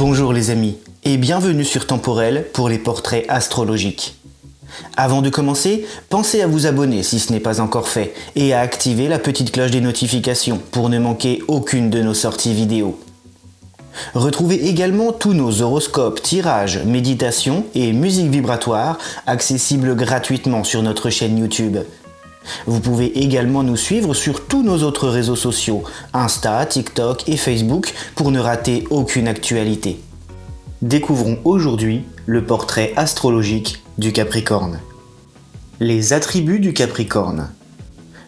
Bonjour les amis, et bienvenue sur Temporel pour les portraits astrologiques. Avant de commencer, pensez à vous abonner si ce n'est pas encore fait, et à activer la petite cloche des notifications pour ne manquer aucune de nos sorties vidéo. Retrouvez également tous nos horoscopes, tirages, méditations et musique vibratoire accessibles gratuitement sur notre chaîne YouTube. Vous pouvez également nous suivre sur tous nos autres réseaux sociaux, Insta, TikTok et Facebook pour ne rater aucune actualité. Découvrons aujourd'hui le portrait astrologique du Capricorne. Les attributs du Capricorne.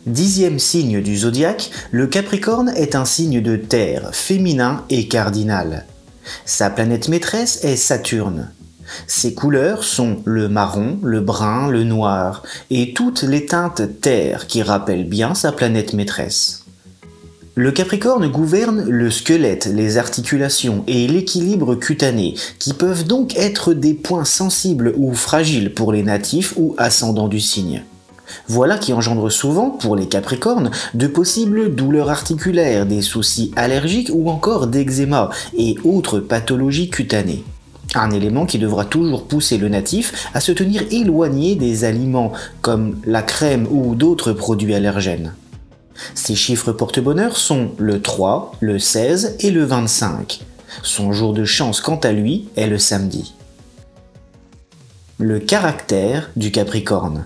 10e signe du zodiaque, le Capricorne est un signe de terre, féminin et cardinal. Sa planète maîtresse est Saturne. Ses couleurs sont le marron, le brun, le noir et toutes les teintes terre qui rappellent bien sa planète maîtresse. Le Capricorne gouverne le squelette, les articulations et l'équilibre cutané qui peuvent donc être des points sensibles ou fragiles pour les natifs ou ascendants du signe. Voilà qui engendre souvent, pour les Capricornes, de possibles douleurs articulaires, des soucis allergiques ou encore d'eczéma et autres pathologies cutanées. Un élément qui devra toujours pousser le natif à se tenir éloigné des aliments comme la crème ou d'autres produits allergènes. Ses chiffres porte-bonheur sont le 3, le 16 et le 25. Son jour de chance quant à lui est le samedi. Le caractère du Capricorne.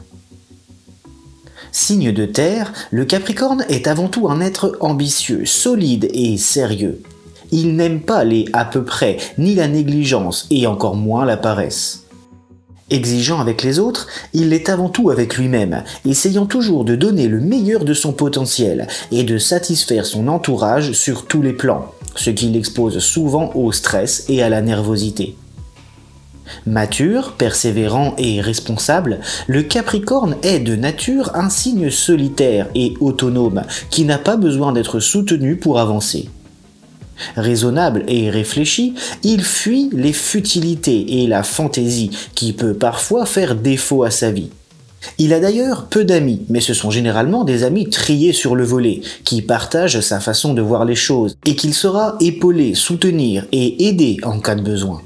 Signe de terre, le Capricorne est avant tout un être ambitieux, solide et sérieux. Il n'aime pas les à peu près, ni la négligence, et encore moins la paresse. Exigeant avec les autres, il l'est avant tout avec lui-même, essayant toujours de donner le meilleur de son potentiel et de satisfaire son entourage sur tous les plans, ce qui l'expose souvent au stress et à la nervosité. Mature, persévérant et responsable, le Capricorne est de nature un signe solitaire et autonome qui n'a pas besoin d'être soutenu pour avancer. Raisonnable et réfléchi, il fuit les futilités et la fantaisie qui peut parfois faire défaut à sa vie. Il a d'ailleurs peu d'amis, mais ce sont généralement des amis triés sur le volet, qui partagent sa façon de voir les choses et qu'il saura épauler, soutenir et aider en cas de besoin.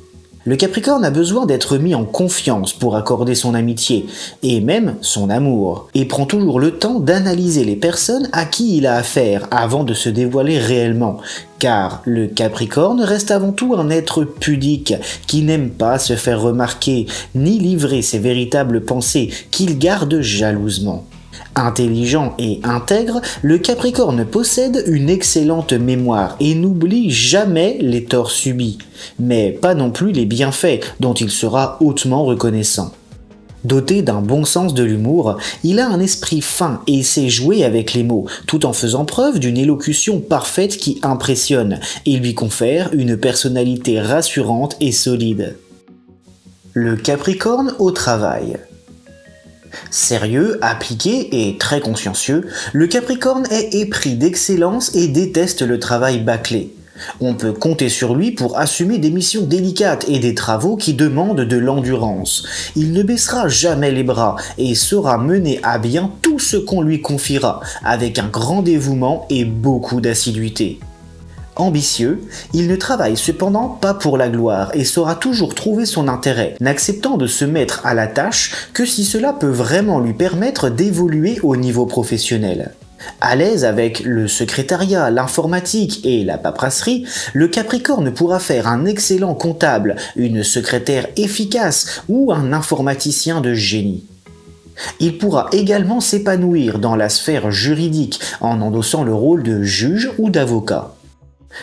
Le Capricorne a besoin d'être mis en confiance pour accorder son amitié, et même son amour, et prend toujours le temps d'analyser les personnes à qui il a affaire avant de se dévoiler réellement, car le Capricorne reste avant tout un être pudique, qui n'aime pas se faire remarquer, ni livrer ses véritables pensées qu'il garde jalousement. Intelligent et intègre, le Capricorne possède une excellente mémoire et n'oublie jamais les torts subis, mais pas non plus les bienfaits dont il sera hautement reconnaissant. Doté d'un bon sens de l'humour, il a un esprit fin et sait jouer avec les mots, tout en faisant preuve d'une élocution parfaite qui impressionne et lui confère une personnalité rassurante et solide. Le Capricorne au travail. Sérieux, appliqué et très consciencieux, le Capricorne est épris d'excellence et déteste le travail bâclé. On peut compter sur lui pour assumer des missions délicates et des travaux qui demandent de l'endurance. Il ne baissera jamais les bras et saura mener à bien tout ce qu'on lui confiera, avec un grand dévouement et beaucoup d'assiduité. Ambitieux, il ne travaille cependant pas pour la gloire et saura toujours trouver son intérêt, n'acceptant de se mettre à la tâche que si cela peut vraiment lui permettre d'évoluer au niveau professionnel. À l'aise avec le secrétariat, l'informatique et la paperasserie, le Capricorne pourra faire un excellent comptable, une secrétaire efficace ou un informaticien de génie. Il pourra également s'épanouir dans la sphère juridique en endossant le rôle de juge ou d'avocat.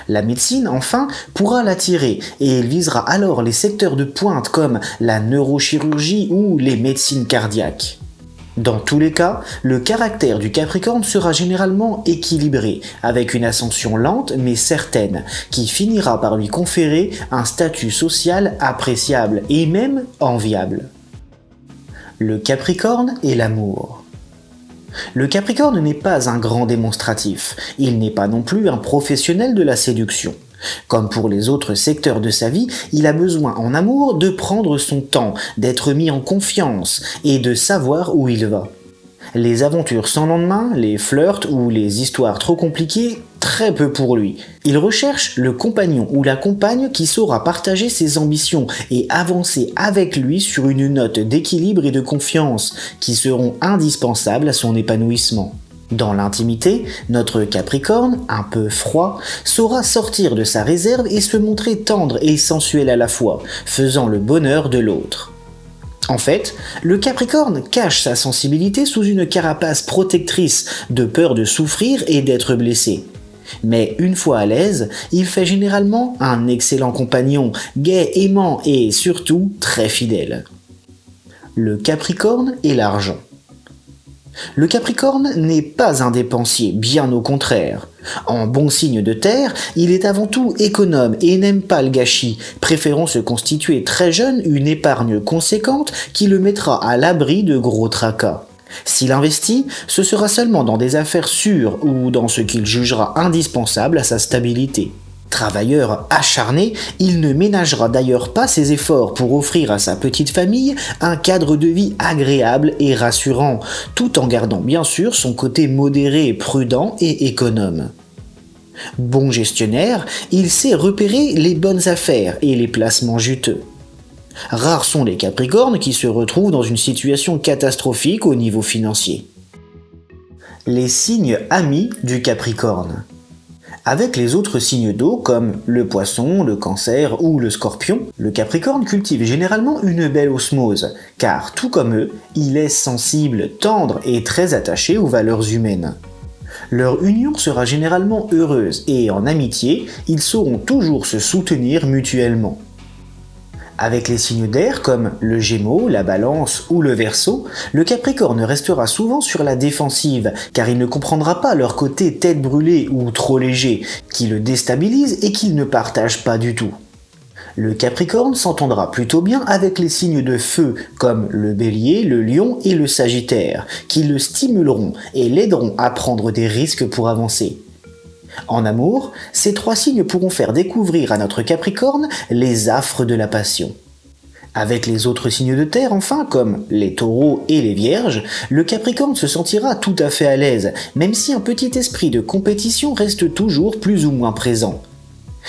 La médecine, enfin, pourra l'attirer et il visera alors les secteurs de pointe comme la neurochirurgie ou les médecines cardiaques. Dans tous les cas, le caractère du Capricorne sera généralement équilibré, avec une ascension lente mais certaine, qui finira par lui conférer un statut social appréciable et même enviable. Le Capricorne et l'amour. Le Capricorne n'est pas un grand démonstratif, il n'est pas non plus un professionnel de la séduction. Comme pour les autres secteurs de sa vie, il a besoin en amour de prendre son temps, d'être mis en confiance et de savoir où il va. Les aventures sans lendemain, les flirts ou les histoires trop compliquées, très très peu pour lui. Il recherche le compagnon ou la compagne qui saura partager ses ambitions et avancer avec lui sur une note d'équilibre et de confiance qui seront indispensables à son épanouissement. Dans l'intimité, notre Capricorne, un peu froid, saura sortir de sa réserve et se montrer tendre et sensuel à la fois, faisant le bonheur de l'autre. En fait, le Capricorne cache sa sensibilité sous une carapace protectrice de peur de souffrir et d'être blessé. Mais une fois à l'aise, il fait généralement un excellent compagnon, gai, aimant et surtout très fidèle. Le Capricorne et l'argent. Le Capricorne n'est pas un dépensier, bien au contraire. En bon signe de terre, il est avant tout économe et n'aime pas le gâchis, préférant se constituer très jeune une épargne conséquente qui le mettra à l'abri de gros tracas. S'il investit, ce sera seulement dans des affaires sûres ou dans ce qu'il jugera indispensable à sa stabilité. Travailleur acharné, il ne ménagera d'ailleurs pas ses efforts pour offrir à sa petite famille un cadre de vie agréable et rassurant, tout en gardant bien sûr son côté modéré, prudent et économe. Bon gestionnaire, il sait repérer les bonnes affaires et les placements juteux. Rares sont les Capricornes qui se retrouvent dans une situation catastrophique au niveau financier. Les signes amis du Capricorne. Avec les autres signes d'eau comme le poisson, le cancer ou le scorpion, le Capricorne cultive généralement une belle osmose, car tout comme eux, il est sensible, tendre et très attaché aux valeurs humaines. Leur union sera généralement heureuse et en amitié, ils sauront toujours se soutenir mutuellement. Avec les signes d'air comme le Gémeaux, la Balance ou le Verseau, le Capricorne restera souvent sur la défensive car il ne comprendra pas leur côté tête brûlée ou trop léger, qui le déstabilise et qu'il ne partage pas du tout. Le Capricorne s'entendra plutôt bien avec les signes de feu comme le Bélier, le Lion et le Sagittaire, qui le stimuleront et l'aideront à prendre des risques pour avancer. En amour, ces trois signes pourront faire découvrir à notre Capricorne les affres de la passion. Avec les autres signes de terre, enfin, comme les taureaux et les vierges, le Capricorne se sentira tout à fait à l'aise, même si un petit esprit de compétition reste toujours plus ou moins présent.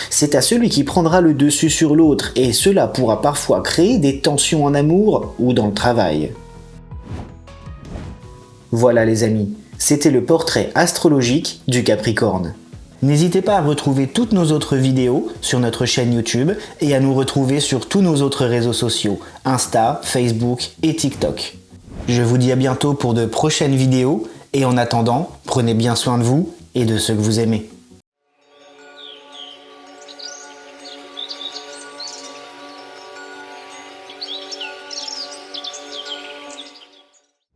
C'est à celui qui prendra le dessus sur l'autre, et cela pourra parfois créer des tensions en amour ou dans le travail. Voilà les amis, c'était le portrait astrologique du Capricorne. N'hésitez pas à retrouver toutes nos autres vidéos sur notre chaîne YouTube et à nous retrouver sur tous nos autres réseaux sociaux, Insta, Facebook et TikTok. Je vous dis à bientôt pour de prochaines vidéos et en attendant, prenez bien soin de vous et de ceux que vous aimez.